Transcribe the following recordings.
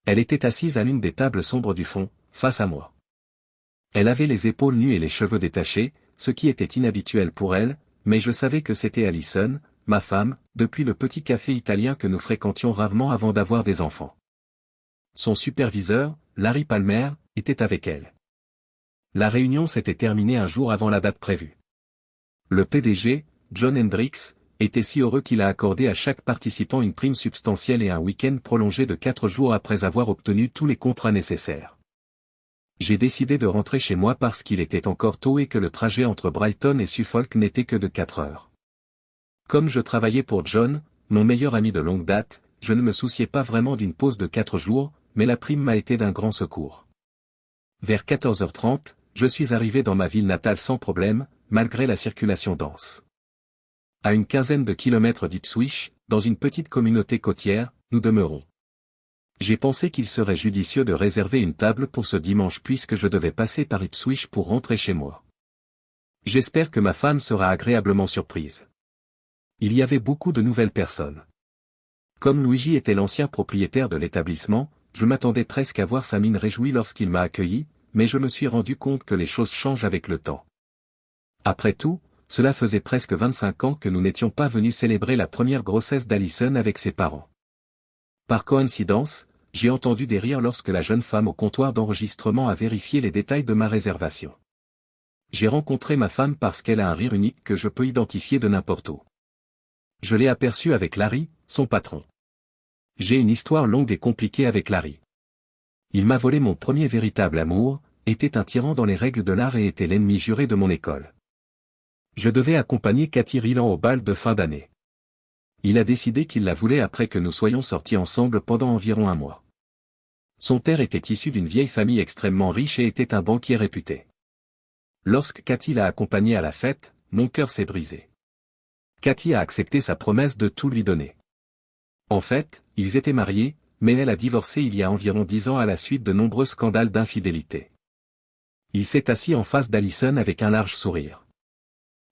Elle était assise à l'une des tables sombres du fond, face à moi. Elle avait les épaules nues et les cheveux détachés, ce qui était inhabituel pour elle, mais je savais que c'était Allison, ma femme, depuis le petit café italien que nous fréquentions rarement avant d'avoir des enfants. Son superviseur, Larry Palmer, était avec elle. La réunion s'était terminée un jour avant la date prévue. Le PDG, John Hendricks, était si heureux qu'il a accordé à chaque participant une prime substantielle et un week-end prolongé de 4 jours après avoir obtenu tous les contrats nécessaires. J'ai décidé de rentrer chez moi parce qu'il était encore tôt et que le trajet entre Brighton et Suffolk n'était que de 4 heures. Comme je travaillais pour John, mon meilleur ami de longue date, je ne me souciais pas vraiment d'une pause de 4 jours, mais la prime m'a été d'un grand secours. Vers 14h30, je suis arrivé dans ma ville natale sans problème, malgré la circulation dense. À une quinzaine de kilomètres d'Ipswich, dans une petite communauté côtière, nous demeurons. J'ai pensé qu'il serait judicieux de réserver une table pour ce dimanche puisque je devais passer par Ipswich pour rentrer chez moi. J'espère que ma femme sera agréablement surprise. Il y avait beaucoup de nouvelles personnes. Comme Luigi était l'ancien propriétaire de l'établissement, je m'attendais presque à voir sa mine réjouie lorsqu'il m'a accueilli, mais je me suis rendu compte que les choses changent avec le temps. Après tout, cela faisait presque 25 ans que nous n'étions pas venus célébrer la première grossesse d'Allison avec ses parents. Par coïncidence, j'ai entendu des rires lorsque la jeune femme au comptoir d'enregistrement a vérifié les détails de ma réservation. J'ai rencontré ma femme parce qu'elle a un rire unique que je peux identifier de n'importe où. Je l'ai aperçue avec Larry, son patron. J'ai une histoire longue et compliquée avec Larry. Il m'a volé mon premier véritable amour, était un tyran dans les règles de l'art et était l'ennemi juré de mon école. Je devais accompagner Cathy Rieland au bal de fin d'année. Il a décidé qu'il la voulait après que nous soyons sortis ensemble pendant environ un mois. Son père était issu d'une vieille famille extrêmement riche et était un banquier réputé. Lorsque Cathy l'a accompagné à la fête, mon cœur s'est brisé. Cathy a accepté sa promesse de tout lui donner. En fait, ils étaient mariés, mais elle a divorcé il y a environ 10 ans à la suite de nombreux scandales d'infidélité. Il s'est assis en face d'Allison avec un large sourire.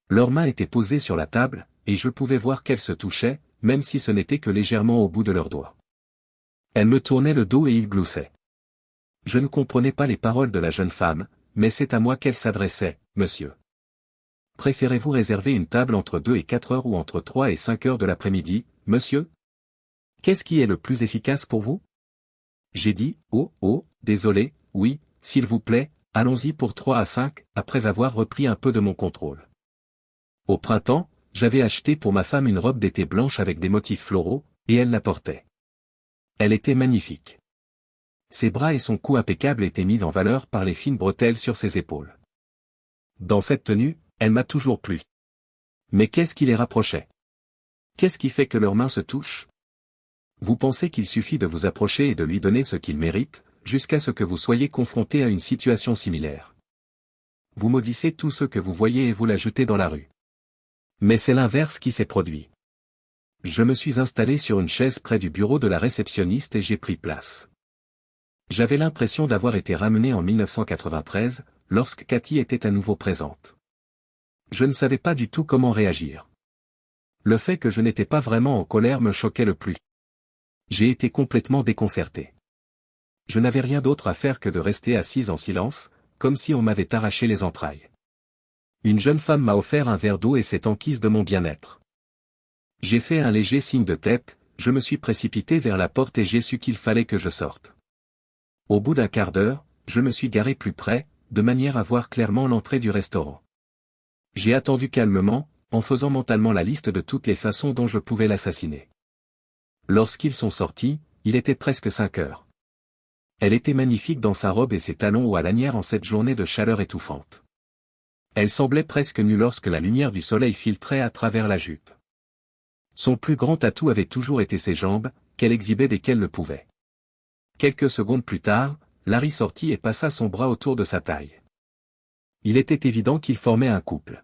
Leurs mains étaient posées sur la table, et je pouvais voir qu'elles se touchaient, même si ce n'était que légèrement au bout de leurs doigts. Elle me tournait le dos et il gloussait. Je ne comprenais pas les paroles de la jeune femme, mais c'est à moi qu'elle s'adressait, monsieur. Préférez-vous réserver une table entre 2 et 4 heures ou entre 3 et 5 heures de l'après-midi, monsieur? Qu'est-ce qui est le plus efficace pour vous? J'ai dit, désolé, oui, s'il vous plaît, allons-y pour 3 à 5, après avoir repris un peu de mon contrôle. Au printemps, j'avais acheté pour ma femme une robe d'été blanche avec des motifs floraux, et elle la portait. Elle était magnifique. Ses bras et son cou impeccable étaient mis en valeur par les fines bretelles sur ses épaules. Dans cette tenue, elle m'a toujours plu. Mais qu'est-ce qui les rapprochait? Qu'est-ce qui fait que leurs mains se touchent? Vous pensez qu'il suffit de vous approcher et de lui donner ce qu'il mérite, jusqu'à ce que vous soyez confronté à une situation similaire. Vous maudissez tout ce que vous voyez et vous la jetez dans la rue. Mais c'est l'inverse qui s'est produit. Je me suis installé sur une chaise près du bureau de la réceptionniste et j'ai pris place. J'avais l'impression d'avoir été ramené en 1993, lorsque Cathy était à nouveau présente. Je ne savais pas du tout comment réagir. Le fait que je n'étais pas vraiment en colère me choquait le plus. J'ai été complètement déconcerté. Je n'avais rien d'autre à faire que de rester assise en silence, comme si on m'avait arraché les entrailles. Une jeune femme m'a offert un verre d'eau et s'est enquise de mon bien-être. J'ai fait un léger signe de tête, je me suis précipité vers la porte et j'ai su qu'il fallait que je sorte. Au bout d'un quart d'heure, je me suis garé plus près, de manière à voir clairement l'entrée du restaurant. J'ai attendu calmement, en faisant mentalement la liste de toutes les façons dont je pouvais l'assassiner. Lorsqu'ils sont sortis, il était presque 5 heures. Elle était magnifique dans sa robe et ses talons hauts à lanière en cette journée de chaleur étouffante. Elle semblait presque nue lorsque la lumière du soleil filtrait à travers la jupe. Son plus grand atout avait toujours été ses jambes, qu'elle exhibait dès qu'elle le pouvait. Quelques secondes plus tard, Larry sortit et passa son bras autour de sa taille. Il était évident qu'ils formaient un couple.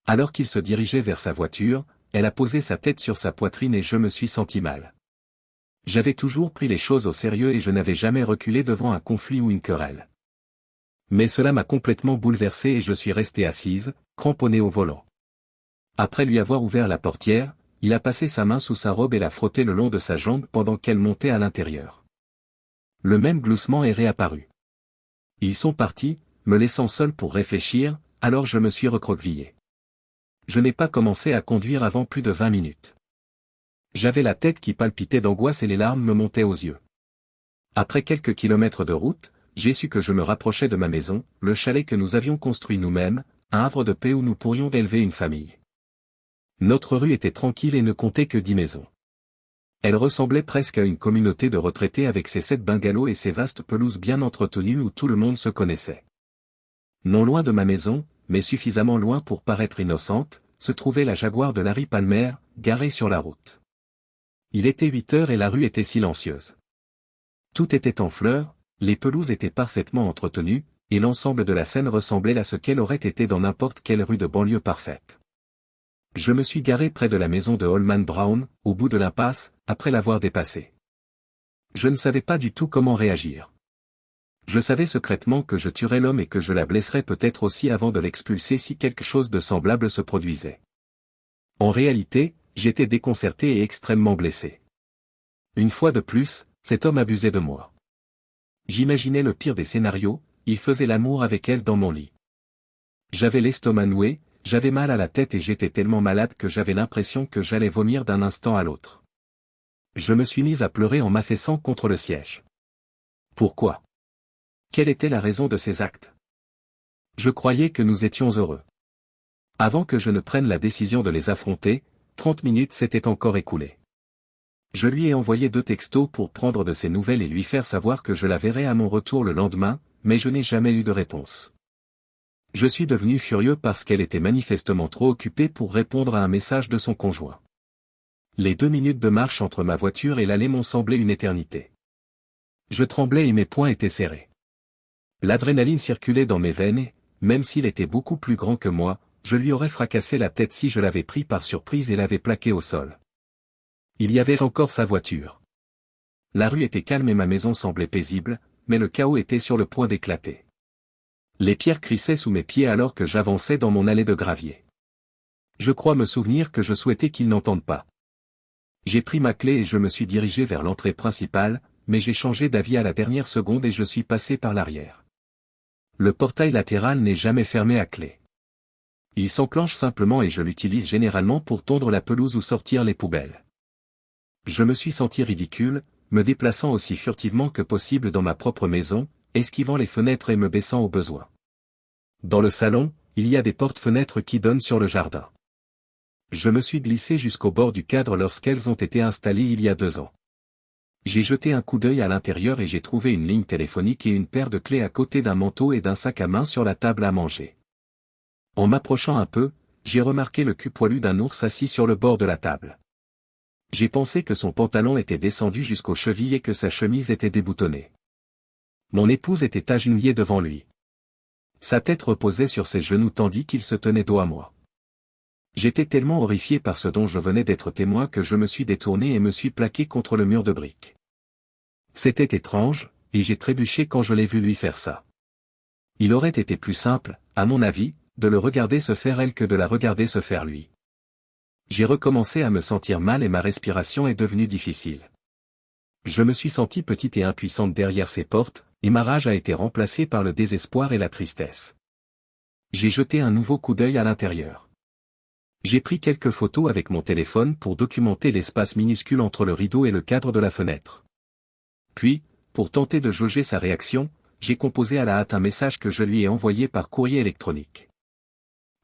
Alors qu'il se dirigeait vers sa voiture, elle a posé sa tête sur sa poitrine et je me suis senti mal. J'avais toujours pris les choses au sérieux et je n'avais jamais reculé devant un conflit ou une querelle. Mais cela m'a complètement bouleversé et je suis resté assise, cramponnée au volant. Après lui avoir ouvert la portière, il a passé sa main sous sa robe et l'a frotté le long de sa jambe pendant qu'elle montait à l'intérieur. Le même gloussement est réapparu. Ils sont partis, me laissant seul pour réfléchir, alors je me suis recroquevillé. Je n'ai pas commencé à conduire avant plus de 20 minutes. J'avais la tête qui palpitait d'angoisse et les larmes me montaient aux yeux. Après quelques kilomètres de route, j'ai su que je me rapprochais de ma maison, le chalet que nous avions construit nous-mêmes, un havre de paix où nous pourrions élever une famille. Notre rue était tranquille et ne comptait que 10 maisons. Elle ressemblait presque à une communauté de retraités avec ses 7 bungalows et ses vastes pelouses bien entretenues où tout le monde se connaissait. Non loin de ma maison, mais suffisamment loin pour paraître innocente, se trouvait la Jaguar de Larry Palmer, garée sur la route. Il était 8 heures et la rue était silencieuse. Tout était en fleurs, les pelouses étaient parfaitement entretenues, et l'ensemble de la scène ressemblait à ce qu'elle aurait été dans n'importe quelle rue de banlieue parfaite. Je me suis garé près de la maison de Holman Brown, au bout de l'impasse, après l'avoir dépassée. Je ne savais pas du tout comment réagir. Je savais secrètement que je tuerais l'homme et que je la blesserais peut-être aussi avant de l'expulser si quelque chose de semblable se produisait. En réalité, j'étais déconcerté et extrêmement blessé. Une fois de plus, cet homme abusait de moi. J'imaginais le pire des scénarios, il faisait l'amour avec elle dans mon lit. J'avais l'estomac noué, j'avais mal à la tête et j'étais tellement malade que j'avais l'impression que j'allais vomir d'un instant à l'autre. Je me suis mis à pleurer en m'affaissant contre le siège. Pourquoi ? Quelle était la raison de ces actes ? Je croyais que nous étions heureux. Avant que je ne prenne la décision de les affronter, 30 minutes s'étaient encore écoulées. Je lui ai envoyé 2 textos pour prendre de ses nouvelles et lui faire savoir que je la verrais à mon retour le lendemain, mais je n'ai jamais eu de réponse. Je suis devenu furieux parce qu'elle était manifestement trop occupée pour répondre à un message de son conjoint. Les 2 minutes de marche entre ma voiture et l'allée m'ont semblé une éternité. Je tremblais et mes poings étaient serrés. L'adrénaline circulait dans mes veines et, même s'il était beaucoup plus grand que moi, je lui aurais fracassé la tête si je l'avais pris par surprise et l'avais plaqué au sol. Il y avait encore sa voiture. La rue était calme et ma maison semblait paisible, mais le chaos était sur le point d'éclater. Les pierres crissaient sous mes pieds alors que j'avançais dans mon allée de gravier. Je crois me souvenir que je souhaitais qu'ils n'entendent pas. J'ai pris ma clé et je me suis dirigé vers l'entrée principale, mais j'ai changé d'avis à la dernière seconde et je suis passé par l'arrière. Le portail latéral n'est jamais fermé à clé. Il s'enclenche simplement et je l'utilise généralement pour tondre la pelouse ou sortir les poubelles. Je me suis senti ridicule, me déplaçant aussi furtivement que possible dans ma propre maison, esquivant les fenêtres et me baissant au besoin. Dans le salon, il y a des portes-fenêtres qui donnent sur le jardin. Je me suis glissé jusqu'au bord du cadre lorsqu'elles ont été installées il y a 2 ans. J'ai jeté un coup d'œil à l'intérieur et j'ai trouvé une ligne téléphonique et une paire de clés à côté d'un manteau et d'un sac à main sur la table à manger. En m'approchant un peu, j'ai remarqué le cul poilu d'un ours assis sur le bord de la table. J'ai pensé que son pantalon était descendu jusqu'aux chevilles et que sa chemise était déboutonnée. Mon épouse était agenouillée devant lui. Sa tête reposait sur ses genoux tandis qu'il se tenait dos à moi. J'étais tellement horrifié par ce dont je venais d'être témoin que je me suis détourné et me suis plaqué contre le mur de briques. C'était étrange, et j'ai trébuché quand je l'ai vu lui faire ça. Il aurait été plus simple, à mon avis, de le regarder se faire elle que de la regarder se faire lui. J'ai recommencé à me sentir mal et ma respiration est devenue difficile. Je me suis senti petite et impuissante derrière ces portes, et ma rage a été remplacée par le désespoir et la tristesse. J'ai jeté un nouveau coup d'œil à l'intérieur. J'ai pris quelques photos avec mon téléphone pour documenter l'espace minuscule entre le rideau et le cadre de la fenêtre. Puis, pour tenter de jauger sa réaction, j'ai composé à la hâte un message que je lui ai envoyé par courrier électronique.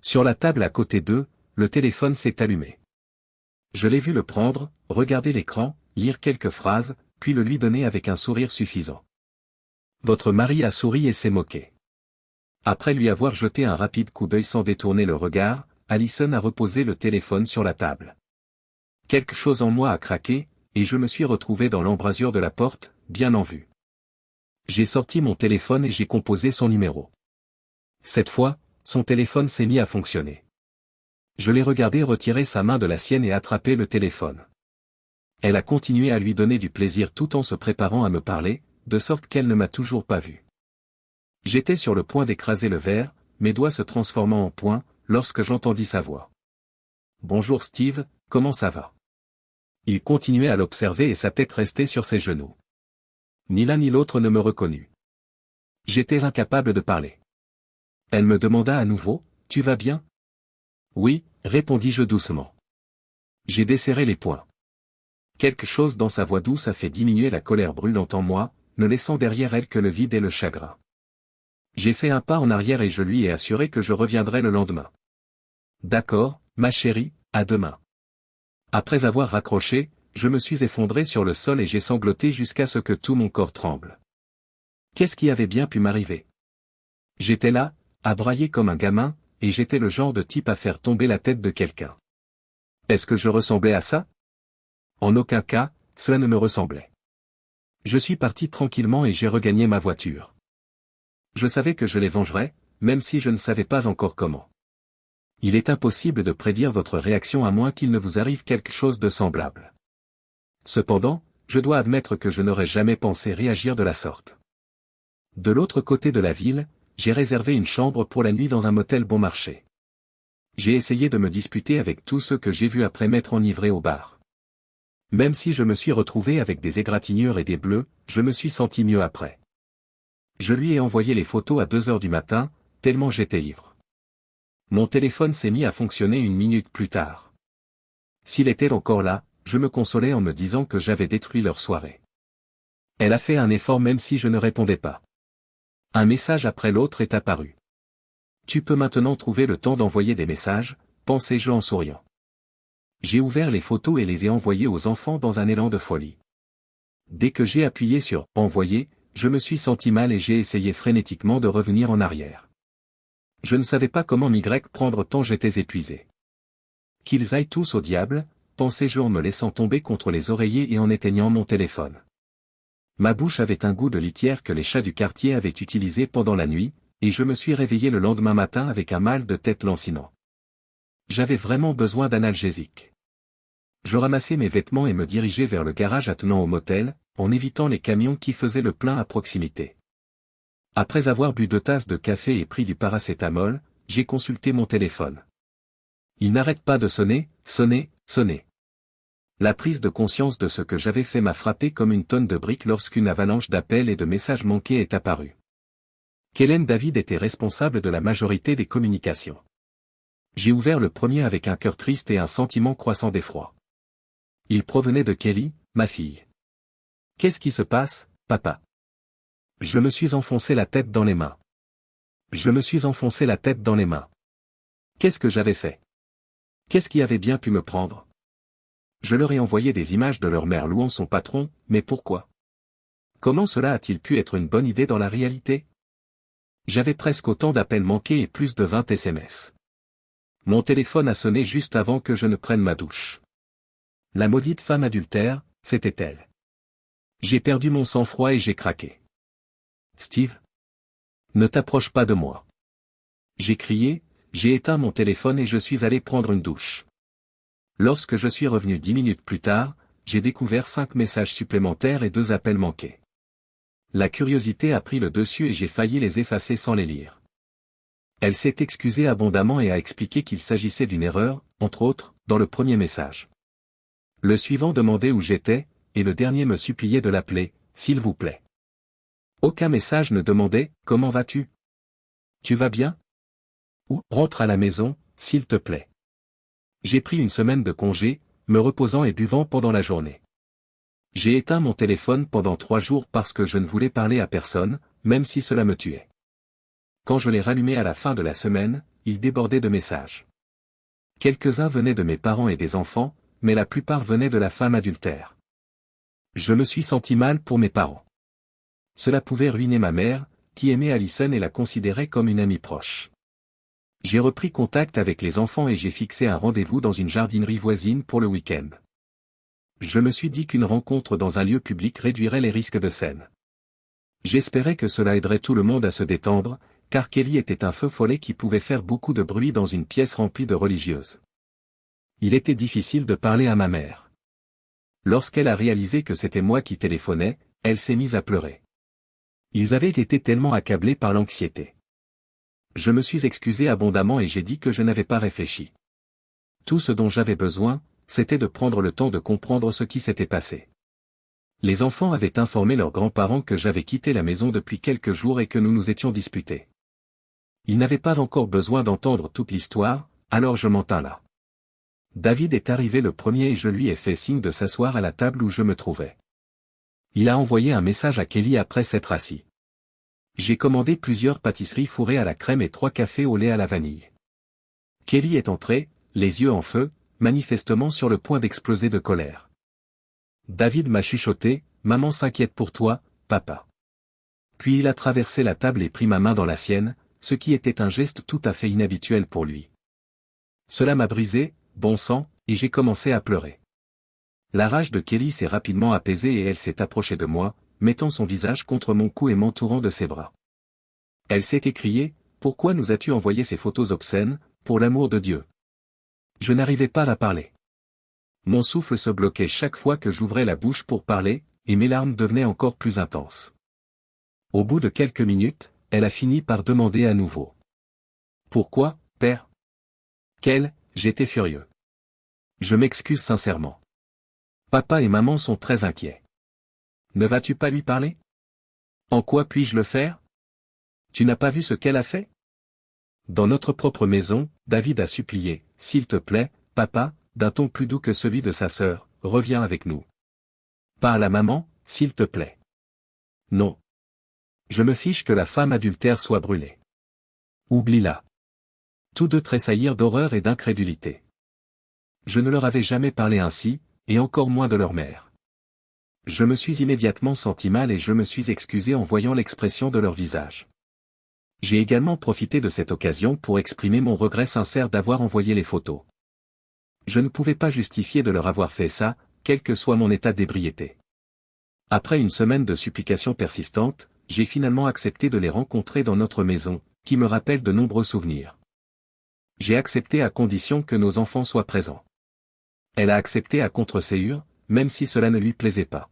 Sur la table à côté d'eux, le téléphone s'est allumé. Je l'ai vu le prendre, regarder l'écran, lire quelques phrases, puis le lui donner avec un sourire suffisant. Votre mari a souri et s'est moqué. Après lui avoir jeté un rapide coup d'œil sans détourner le regard, Allison a reposé le téléphone sur la table. Quelque chose en moi a craqué, et je me suis retrouvé dans l'embrasure de la porte, bien en vue. J'ai sorti mon téléphone et j'ai composé son numéro. Cette fois, son téléphone s'est mis à fonctionner. Je l'ai regardé retirer sa main de la sienne et attraper le téléphone. Elle a continué à lui donner du plaisir tout en se préparant à me parler, de sorte qu'elle ne m'a toujours pas vu. J'étais sur le point d'écraser le verre, mes doigts se transformant en poings, lorsque j'entendis sa voix. Bonjour Steve, comment ça va ? Il continuait à l'observer et sa tête restait sur ses genoux. Ni l'un ni l'autre ne me reconnut. J'étais incapable de parler. Elle me demanda à nouveau, « Tu vas bien ?» « Oui, » répondis-je doucement. J'ai desserré les poings. Quelque chose dans sa voix douce a fait diminuer la colère brûlante en moi, ne laissant derrière elle que le vide et le chagrin. J'ai fait un pas en arrière et je lui ai assuré que je reviendrais le lendemain. D'accord, ma chérie, à demain. Après avoir raccroché, je me suis effondré sur le sol et j'ai sangloté jusqu'à ce que tout mon corps tremble. Qu'est-ce qui avait bien pu m'arriver? J'étais là, à brailler comme un gamin, et j'étais le genre de type à faire tomber la tête de quelqu'un. Est-ce que je ressemblais à ça? En aucun cas, cela ne me ressemblait. Je suis parti tranquillement et j'ai regagné ma voiture. Je savais que je les vengerais, même si je ne savais pas encore comment. Il est impossible de prédire votre réaction à moins qu'il ne vous arrive quelque chose de semblable. Cependant, je dois admettre que je n'aurais jamais pensé réagir de la sorte. De l'autre côté de la ville, j'ai réservé une chambre pour la nuit dans un motel bon marché. J'ai essayé de me disputer avec tous ceux que j'ai vus après m'être enivré au bar. Même si je me suis retrouvé avec des égratignures et des bleus, je me suis senti mieux après. Je lui ai envoyé les photos à 2 heures du matin, tellement j'étais ivre. Mon téléphone s'est mis à fonctionner 1 minute plus tard. S'il était encore là, je me consolais en me disant que j'avais détruit leur soirée. Elle a fait un effort même si je ne répondais pas. Un message après l'autre est apparu. Tu peux maintenant trouver le temps d'envoyer des messages, pensai-je en souriant. J'ai ouvert les photos et les ai envoyées aux enfants dans un élan de folie. Dès que j'ai appuyé sur « Envoyer », je me suis senti mal et j'ai essayé frénétiquement de revenir en arrière. Je ne savais pas comment m'y prendre tant j'étais épuisé. Qu'ils aillent tous au diable, pensai-je en me laissant tomber contre les oreillers et en éteignant mon téléphone. Ma bouche avait un goût de litière que les chats du quartier avaient utilisé pendant la nuit, et je me suis réveillé le lendemain matin avec un mal de tête lancinant. J'avais vraiment besoin d'analgésique. Je ramassai mes vêtements et me dirigeai vers le garage attenant au motel, en évitant les camions qui faisaient le plein à proximité. Après avoir bu 2 tasses de café et pris du paracétamol, j'ai consulté mon téléphone. Il n'arrête pas de sonner, sonner, sonner. La prise de conscience de ce que j'avais fait m'a frappé comme une tonne de briques lorsqu'une avalanche d'appels et de messages manqués est apparue. Kellen David était responsable de la majorité des communications. J'ai ouvert le premier avec un cœur triste et un sentiment croissant d'effroi. Il provenait de Kelly, ma fille. Qu'est-ce qui se passe, papa? Je me suis enfoncé la tête dans les mains. Qu'est-ce que j'avais fait? Qu'est-ce qui avait bien pu me prendre? Je leur ai envoyé des images de leur mère louant son patron, mais pourquoi? Comment cela a-t-il pu être une bonne idée dans la réalité? J'avais presque autant d'appels manqués et plus de 20 SMS. Mon téléphone a sonné juste avant que je ne prenne ma douche. La maudite femme adultère, c'était elle. J'ai perdu mon sang-froid et j'ai craqué. Steve? Ne t'approche pas de moi. J'ai crié, j'ai éteint mon téléphone et je suis allé prendre une douche. Lorsque je suis revenu 10 minutes plus tard, j'ai découvert 5 messages supplémentaires et 2 appels manqués. La curiosité a pris le dessus et j'ai failli les effacer sans les lire. Elle s'est excusée abondamment et a expliqué qu'il s'agissait d'une erreur, entre autres, dans le premier message. Le suivant demandait où j'étais, et le dernier me suppliait de l'appeler, s'il vous plaît. Aucun message ne demandait « Comment vas-tu? Tu vas bien? » ou « Rentre à la maison, s'il te plaît. » J'ai pris une semaine de congé, me reposant et buvant pendant la journée. J'ai éteint mon téléphone pendant 3 jours parce que je ne voulais parler à personne, même si cela me tuait. Quand je l'ai rallumé à la fin de la semaine, il débordait de messages. Quelques-uns venaient de mes parents et des enfants, mais la plupart venaient de la femme adultère. Je me suis senti mal pour mes parents. Cela pouvait ruiner ma mère, qui aimait Allison et la considérait comme une amie proche. J'ai repris contact avec les enfants et j'ai fixé un rendez-vous dans une jardinerie voisine pour le week-end. Je me suis dit qu'une rencontre dans un lieu public réduirait les risques de scène. J'espérais que cela aiderait tout le monde à se détendre, car Kelly était un feu follet qui pouvait faire beaucoup de bruit dans une pièce remplie de religieuses. Il était difficile de parler à ma mère. Lorsqu'elle a réalisé que c'était moi qui téléphonais, elle s'est mise à pleurer. Ils avaient été tellement accablés par l'anxiété. Je me suis excusé abondamment et j'ai dit que je n'avais pas réfléchi. Tout ce dont j'avais besoin, c'était de prendre le temps de comprendre ce qui s'était passé. Les enfants avaient informé leurs grands-parents que j'avais quitté la maison depuis quelques jours et que nous nous étions disputés. Ils n'avaient pas encore besoin d'entendre toute l'histoire, alors je m'en tins là. David est arrivé le premier et je lui ai fait signe de s'asseoir à la table où je me trouvais. Il a envoyé un message à Kelly après s'être assis. J'ai commandé plusieurs pâtisseries fourrées à la crème et 3 cafés au lait à la vanille. Kelly est entré, les yeux en feu, manifestement sur le point d'exploser de colère. David m'a chuchoté, « Maman s'inquiète pour toi, papa. » Puis il a traversé la table et pris ma main dans la sienne, ce qui était un geste tout à fait inhabituel pour lui. Cela m'a brisé, bon sang, et j'ai commencé à pleurer. La rage de Kelly s'est rapidement apaisée et elle s'est approchée de moi, mettant son visage contre mon cou et m'entourant de ses bras. Elle s'est écriée, « Pourquoi nous as-tu envoyé ces photos obscènes, pour l'amour de Dieu ?» Je n'arrivais pas à parler. Mon souffle se bloquait chaque fois que j'ouvrais la bouche pour parler, et mes larmes devenaient encore plus intenses. Au bout de quelques minutes, elle a fini par demander à nouveau. « Pourquoi, père ?» J'étais furieux. Je m'excuse sincèrement. Papa et maman sont très inquiets. Ne vas-tu pas lui parler? En quoi puis-je le faire? Tu n'as pas vu ce qu'elle a fait? Dans notre propre maison, David a supplié, « S'il te plaît, papa, d'un ton plus doux que celui de sa sœur, reviens avec nous. Parle à maman, s'il te plaît. » Non. Je me fiche que la femme adultère soit brûlée. Oublie-la. Tous deux tressaillirent d'horreur et d'incrédulité. Je ne leur avais jamais parlé ainsi, et encore moins de leur mère. Je me suis immédiatement senti mal et je me suis excusé en voyant l'expression de leur visage. J'ai également profité de cette occasion pour exprimer mon regret sincère d'avoir envoyé les photos. Je ne pouvais pas justifier de leur avoir fait ça, quel que soit mon état d'ébriété. Après une semaine de supplications persistantes, j'ai finalement accepté de les rencontrer dans notre maison, qui me rappelle de nombreux souvenirs. J'ai accepté à condition que nos enfants soient présents. Elle a accepté à contre-séhur, même si cela ne lui plaisait pas.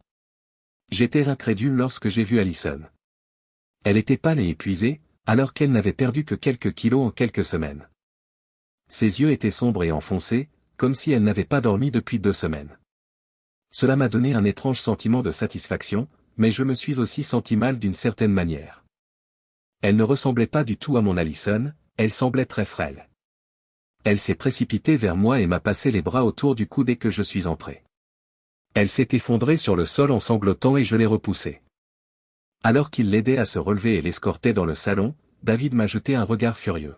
J'étais incrédule lorsque j'ai vu Allison. Elle était pâle et épuisée, alors qu'elle n'avait perdu que quelques kilos en quelques semaines. Ses yeux étaient sombres et enfoncés, comme si elle n'avait pas dormi depuis 2 semaines. Cela m'a donné un étrange sentiment de satisfaction, mais je me suis aussi senti mal d'une certaine manière. Elle ne ressemblait pas du tout à mon Allison, elle semblait très frêle. Elle s'est précipitée vers moi et m'a passé les bras autour du cou dès que je suis entré. Elle s'est effondrée sur le sol en sanglotant et je l'ai repoussée. Alors qu'il l'aidait à se relever et l'escortait dans le salon, David m'a jeté un regard furieux.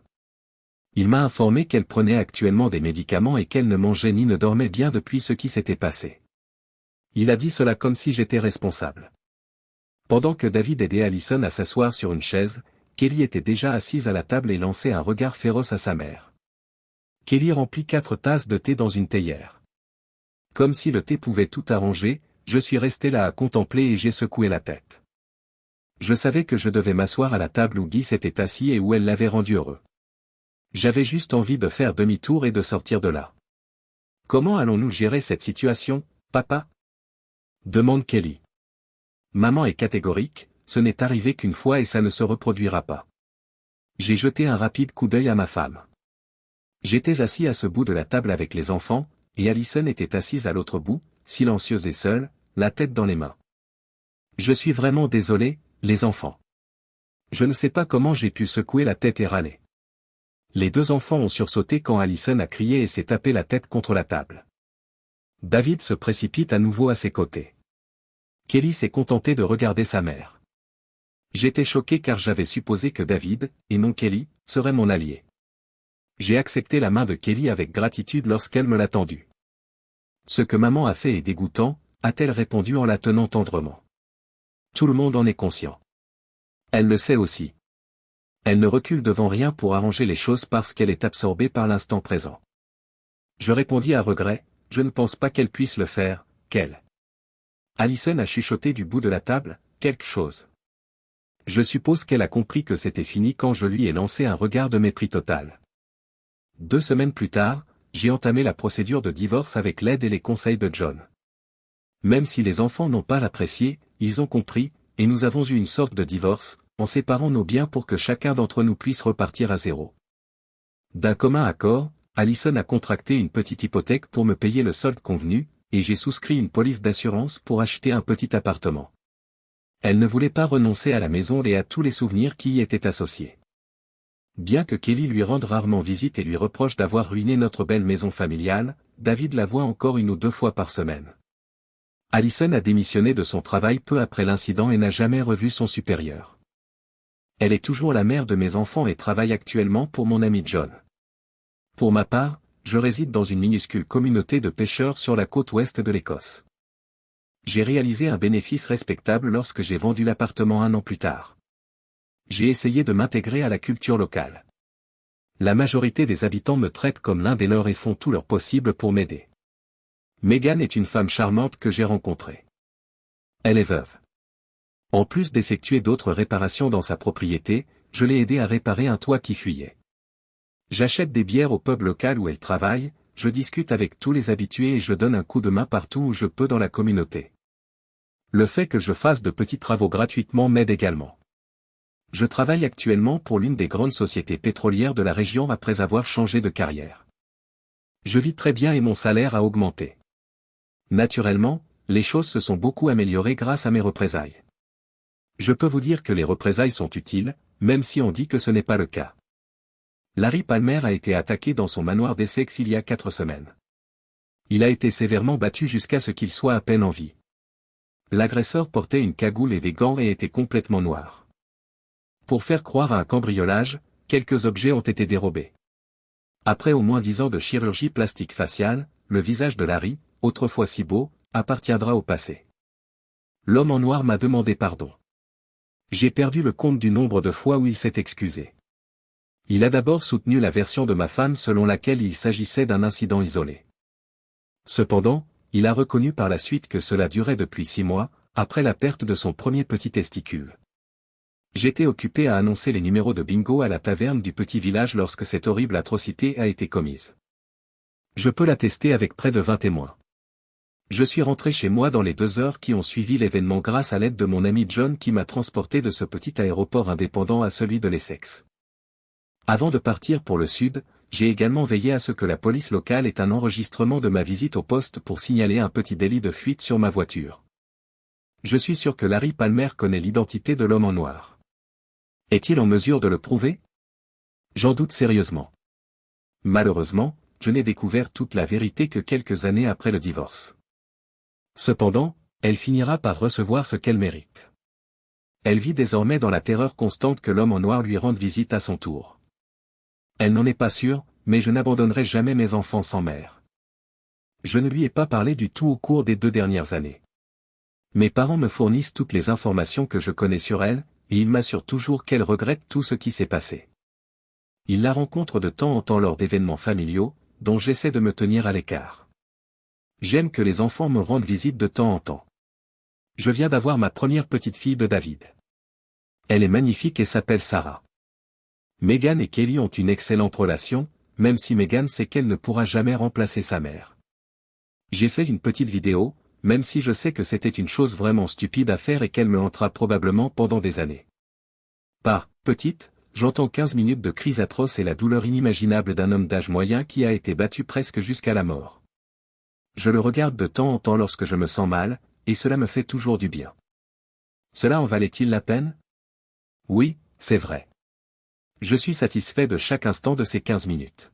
Il m'a informé qu'elle prenait actuellement des médicaments et qu'elle ne mangeait ni ne dormait bien depuis ce qui s'était passé. Il a dit cela comme si j'étais responsable. Pendant que David aidait Allison à s'asseoir sur une chaise, Kelly était déjà assise à la table et lançait un regard féroce à sa mère. Kelly remplit 4 tasses de thé dans une théière. Comme si le thé pouvait tout arranger, je suis resté là à contempler et j'ai secoué la tête. Je savais que je devais m'asseoir à la table où Guy s'était assis et où elle l'avait rendu heureux. J'avais juste envie de faire demi-tour et de sortir de là. Comment allons-nous gérer cette situation, papa? Demande Kelly. Maman est catégorique, ce n'est arrivé qu'une fois et ça ne se reproduira pas. J'ai jeté un rapide coup d'œil à ma femme. J'étais assis à ce bout de la table avec les enfants, et Allison était assise à l'autre bout, silencieuse et seule, la tête dans les mains. Je suis vraiment désolé, les enfants. Je ne sais pas comment j'ai pu secouer la tête et râler. Les 2 enfants ont sursauté quand Allison a crié et s'est tapé la tête contre la table. David se précipite à nouveau à ses côtés. Kelly s'est contentée de regarder sa mère. J'étais choqué car j'avais supposé que David, et non Kelly, serait mon allié. J'ai accepté la main de Kelly avec gratitude lorsqu'elle me l'a tendue. Ce que maman a fait est dégoûtant, a-t-elle répondu en la tenant tendrement. Tout le monde en est conscient. Elle le sait aussi. Elle ne recule devant rien pour arranger les choses parce qu'elle est absorbée par l'instant présent. Je répondis à regret, je ne pense pas qu'elle puisse le faire, qu'elle. Allison a chuchoté du bout de la table, quelque chose. Je suppose qu'elle a compris que c'était fini quand je lui ai lancé un regard de mépris total. 2 semaines plus tard, j'ai entamé la procédure de divorce avec l'aide et les conseils de John. Même si les enfants n'ont pas apprécié, ils ont compris, et nous avons eu une sorte de divorce, en séparant nos biens pour que chacun d'entre nous puisse repartir à zéro. D'un commun accord, Allison a contracté une petite hypothèque pour me payer le solde convenu, et j'ai souscrit une police d'assurance pour acheter un petit appartement. Elle ne voulait pas renoncer à la maison et à tous les souvenirs qui y étaient associés. Bien que Kelly lui rende rarement visite et lui reproche d'avoir ruiné notre belle maison familiale, David la voit encore 1 ou 2 fois par semaine. Allison a démissionné de son travail peu après l'incident et n'a jamais revu son supérieur. Elle est toujours la mère de mes enfants et travaille actuellement pour mon ami John. Pour ma part, je réside dans une minuscule communauté de pêcheurs sur la côte ouest de l'Écosse. J'ai réalisé un bénéfice respectable lorsque j'ai vendu l'appartement 1 an plus tard. J'ai essayé de m'intégrer à la culture locale. La majorité des habitants me traitent comme l'un des leurs et font tout leur possible pour m'aider. Megan est une femme charmante que j'ai rencontrée. Elle est veuve. En plus d'effectuer d'autres réparations dans sa propriété, je l'ai aidée à réparer un toit qui fuyait. J'achète des bières au pub local où elle travaille, je discute avec tous les habitués et je donne un coup de main partout où je peux dans la communauté. Le fait que je fasse de petits travaux gratuitement m'aide également. Je travaille actuellement pour l'une des grandes sociétés pétrolières de la région après avoir changé de carrière. Je vis très bien et mon salaire a augmenté. Naturellement, les choses se sont beaucoup améliorées grâce à mes représailles. Je peux vous dire que les représailles sont utiles, même si on dit que ce n'est pas le cas. Larry Palmer a été attaqué dans son manoir d'Essex il y a 4 semaines. Il a été sévèrement battu jusqu'à ce qu'il soit à peine en vie. L'agresseur portait une cagoule et des gants et était complètement noir. Pour faire croire à un cambriolage, quelques objets ont été dérobés. Après au moins 10 ans de chirurgie plastique faciale, le visage de Larry, autrefois si beau, appartiendra au passé. L'homme en noir m'a demandé pardon. J'ai perdu le compte du nombre de fois où il s'est excusé. Il a d'abord soutenu la version de ma femme selon laquelle il s'agissait d'un incident isolé. Cependant, il a reconnu par la suite que cela durait depuis 6 mois, après la perte de son premier petit testicule. J'étais occupé à annoncer les numéros de bingo à la taverne du petit village lorsque cette horrible atrocité a été commise. Je peux l'attester avec près de 20 témoins. Je suis rentré chez moi dans les 2 heures qui ont suivi l'événement grâce à l'aide de mon ami John qui m'a transporté de ce petit aéroport indépendant à celui de l'Essex. Avant de partir pour le sud, j'ai également veillé à ce que la police locale ait un enregistrement de ma visite au poste pour signaler un petit délit de fuite sur ma voiture. Je suis sûr que Larry Palmer connaît l'identité de l'homme en noir. Est-il en mesure de le prouver? J'en doute sérieusement. Malheureusement, je n'ai découvert toute la vérité que quelques années après le divorce. Cependant, elle finira par recevoir ce qu'elle mérite. Elle vit désormais dans la terreur constante que l'homme en noir lui rende visite à son tour. Elle n'en est pas sûre, mais je n'abandonnerai jamais mes enfants sans mère. Je ne lui ai pas parlé du tout au cours des 2 dernières années. Mes parents me fournissent toutes les informations que je connais sur elle, et ils m'assurent toujours qu'elle regrette tout ce qui s'est passé. Ils la rencontrent de temps en temps lors d'événements familiaux, dont j'essaie de me tenir à l'écart. J'aime que les enfants me rendent visite de temps en temps. Je viens d'avoir ma première petite fille de David. Elle est magnifique et s'appelle Sarah. Megan et Kelly ont une excellente relation, même si Megan sait qu'elle ne pourra jamais remplacer sa mère. J'ai fait une petite vidéo, même si je sais que c'était une chose vraiment stupide à faire et qu'elle me hantera probablement pendant des années. Par « petite », j'entends 15 minutes de cris atroces et la douleur inimaginable d'un homme d'âge moyen qui a été battu presque jusqu'à la mort. Je le regarde de temps en temps lorsque je me sens mal, et cela me fait toujours du bien. Cela en valait-il la peine? Oui, c'est vrai. Je suis satisfait de chaque instant de ces 15 minutes.